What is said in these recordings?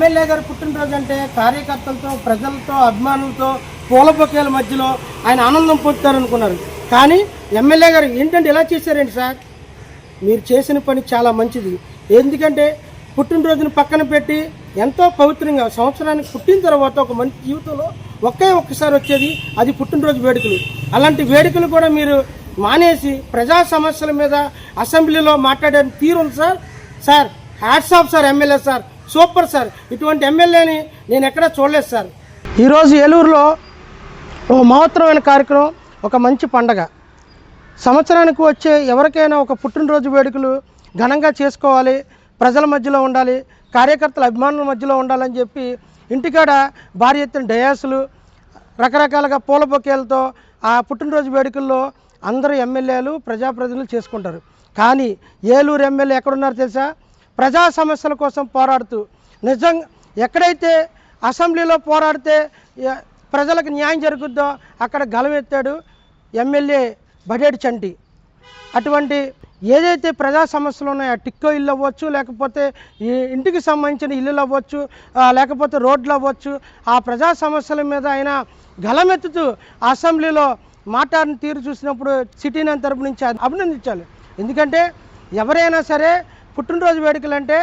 MLA గారు పుట్టినరోజు అంటే కార్యకర్తలతో, ప్రజలతో, అభిమానులతో పూల బొకేల మధ్యలో ఆయన ఆనందం పొందుతారనుకున్నారు. కానీ ఎమ్మెల్యే గారు ఏంటంటే ఇలా చేశారండి సార్. మీరు చేసిన పని చాలా మంచిది. ఎందుకంటే పుట్టినరోజును పక్కన పెట్టి ఎంతో పవిత్రంగా సంవత్సరానికి పుట్టిన తర్వాత ఒక మంచి జీవితంలో ఒక్కసారి వచ్చేది అది పుట్టినరోజు వేడుకలు. అలాంటి వేడుకలు కూడా మీరు మానేసి ప్రజా సమస్యల మీద అసెంబ్లీలో మాట్లాడే తీరు ఉంది sir. Sir hats off sir, MLA sir, super sir. ఇటువంటి ఎమ్మెల్యేని నేను ఎక్కడా చూడలేదు సార్. ఈరోజు ఏలూరులో ఒక మహత్తరమైన కార్యక్రమం, ఒక మంచి పండగ. సంవత్సరానికి వచ్చే ఎవరికైనా ఒక పుట్టినరోజు వేడుకలు ఘనంగా చేసుకోవాలి, ప్రజల మధ్యలో ఉండాలి, కార్యకర్తల అభిమానుల మధ్యలో ఉండాలని చెప్పి ఇంటికాడ భారీ ఎత్తున డయాసులు, రకరకాలుగా పూల బొకేలతో ఆ పుట్టినరోజు వేడుకల్లో అందరూ ఎమ్మెల్యేలు, ప్రజాప్రతినిధులు చేసుకుంటారు. కానీ ఏలూరు ఎమ్మెల్యే ఎక్కడున్నారు తెలుసా? ప్రజా సమస్యల కోసం పోరాడుతూ నిజంగా ఎక్కడైతే అసెంబ్లీలో పోరాడితే ప్రజలకు న్యాయం జరుగుద్దో అక్కడ గలమెత్తాడు ఎమ్మెల్యే బడేటి చంటి. అటువంటి ఏదైతే ప్రజా సమస్యలు ఉన్నాయో, టిక్కో ఇల్లు అవ్వచ్చు, లేకపోతే ఈ ఇంటికి సంబంధించిన ఇల్లులు అవ్వచ్చు, లేకపోతే రోడ్లు అవ్వచ్చు, ఆ ప్రజా సమస్యల మీద ఆయన గలమెత్తుతూ అసెంబ్లీలో మాట్లాడిన తీరు చూసినప్పుడు సిటీని తరపు నుంచి అభినందించాలి. ఎందుకంటే ఎవరైనా సరే పుట్టినరోజు వేడుకలు అంటే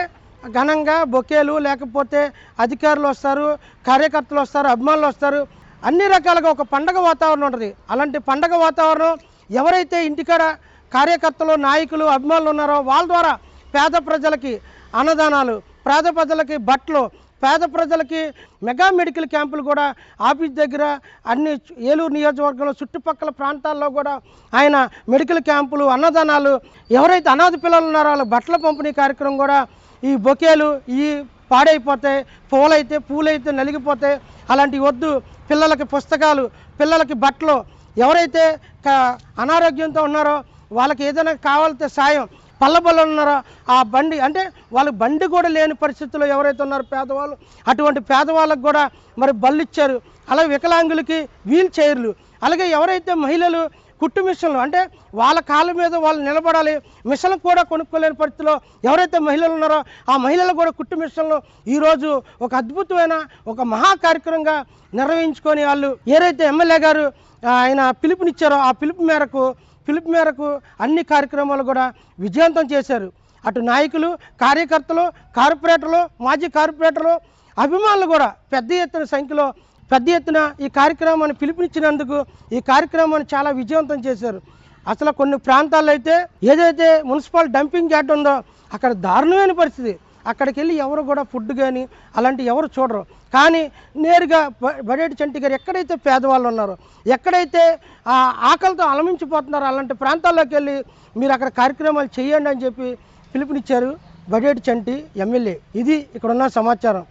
ఘనంగా బొకేలు, లేకపోతే అధికారులు వస్తారు, కార్యకర్తలు వస్తారు, అభిమానులు వస్తారు, అన్ని రకాలుగా ఒక పండగ వాతావరణం ఉంటుంది. అలాంటి పండగ వాతావరణం ఎవరైతే ఇంటికాడ కార్యకర్తలు, నాయకులు, అభిమానులు ఉన్నారో వాళ్ళ ద్వారా పేద ప్రజలకి అన్నదానాలు, పేద ప్రజలకి బట్టలు, పేద ప్రజలకి మెగా మెడికల్ క్యాంపులు కూడా ఆఫీస్ దగ్గర అన్ని ఏలూరు నియోజకవర్గంలో చుట్టుపక్కల ప్రాంతాల్లో కూడా ఆయన మెడికల్ క్యాంపులు, అన్నదానాలు, ఎవరైతే అనాథ పిల్లలు ఉన్నారో వాళ్ళ బట్టల పంపిణీ కార్యక్రమం కూడా ఈ బొకేలు ఈ పాడైపోతాయి, పూలైతే నలిగిపోతాయి, అలాంటివి వద్దు, పిల్లలకి పుస్తకాలు, పిల్లలకి బట్టలు, ఎవరైతే అనారోగ్యంతో ఉన్నారో వాళ్ళకి ఏదైనా కావాలంటే సాయం, పల్లబళ్ళు ఉన్నారో ఆ బండి అంటే వాళ్ళకి బండి కూడా లేని పరిస్థితుల్లో ఎవరైతే ఉన్నారో పేదవాళ్ళు, అటువంటి పేదవాళ్ళకు కూడా మరి బళ్ళు ఇచ్చారు. అలాగే వికలాంగులకి వీల్ చైర్లు, అలాగే ఎవరైతే మహిళలు కుట్టు మిషన్లు అంటే వాళ్ళ కాళ్ళ మీద వాళ్ళు నిలబడాలి, మిషన్లు కూడా కొనుక్కోలేని పరిస్థితిలో ఎవరైతే మహిళలు ఉన్నారో ఆ మహిళలు కూడా కుట్టు మిషన్లు ఈరోజు ఒక అద్భుతమైన ఒక మహా కార్యక్రమంగా నిర్వహించుకొని వాళ్ళు ఏదైతే ఎమ్మెల్యే గారు ఆయన పిలుపునిచ్చారో ఆ పిలుపు మేరకు అన్ని కార్యక్రమాలు కూడా విజయవంతం చేశారు. అటు నాయకులు, కార్యకర్తలు, కార్పొరేటర్లు, మాజీ కార్పొరేటర్లు, అభిమానులు కూడా పెద్ద ఎత్తున ఈ కార్యక్రమాన్ని పిలుపునిచ్చినందుకు ఈ కార్యక్రమాన్ని చాలా విజయవంతం చేశారు. అసలు కొన్ని ప్రాంతాల్లో అయితే ఏదైతే మున్సిపల్ డంపింగ్ యార్డ్ ఉందో అక్కడ దారుణమైన పరిస్థితి. అక్కడికి వెళ్ళి ఎవరు కూడా ఫుడ్ కానీ అలాంటి ఎవరు చూడరు. కానీ నేరుగా బడేటి చంటి గారు ఎక్కడైతే పేదవాళ్ళు ఉన్నారో, ఎక్కడైతే ఆకలితో అలమించిపోతున్నారో అలాంటి ప్రాంతాల్లోకి వెళ్ళి మీరు అక్కడ కార్యక్రమాలు చేయండి అని చెప్పి పిలుపునిచ్చారు బడేటి చంటి ఎమ్మెల్యే. ఇది ఇక్కడ ఉన్న సమాచారం.